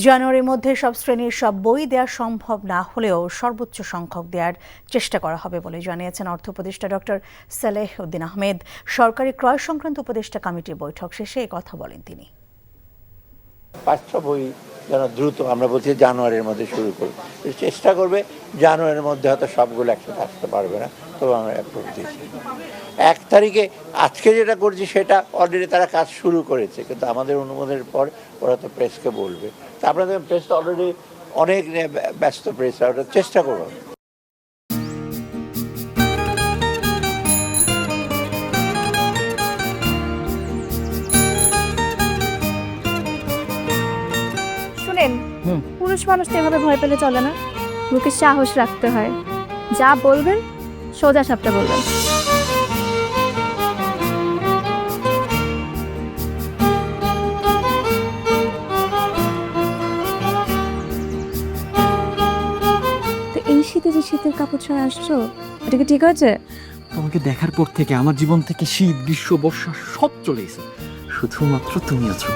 জানুয়ারির মধ্যে সব শ্রেণীর সব বই দেওয়া সম্ভব না হলেও সর্বোচ্চ সংখ্যক দেওয়ার চেষ্টা করা হবে বলে জানিয়েছেন অর্থ উপদেষ্টা ডক্টর সালেহ উদ্দিন আহমেদ। সরকারি ক্রয় সংক্রান্ত উপদেষ্টা কমিটির বৈঠক শেষে এই কথা বলেন তিনি। 500 বই যেন দ্রুত, আমরা বলছি জানুয়ারির মধ্যে শুরু করব, চেষ্টা করবে। জানুয়ারির মধ্যে হয়তো সবগুলো একসাথে আসতে পারবে না, তো আমরা অ্যাপ্রুভ দিয়েছি 1 তারিখে। আজকে যেটা করছি সেটা অলরেডি তারা কাজ শুরু করেছে, কিন্তু আমাদের অনুমোদনের পর ওরা তো প্রেসকে বলবে। তা আপনাদের প্রেস তো অলরেডি অনেক ব্যস্ত প্রেস, ওটা চেষ্টা করবো। শুনেন, পুরুষ মানুষ তো এভাবে ভয় পেলে চলে না, মুখে সাহস রাখতে হয়। যা বলবেন সোজা সাপটা বলবেন। তো এই শীতে যে শীতের কাপড় ছাড়া আসছো, এটা কি ঠিক আছে? তোমাকে দেখার পর থেকে আমার জীবন থেকে শীত, গ্রীষ্ম, বর্ষা সব চলে গেছে, শুধুমাত্র তুমি আছো।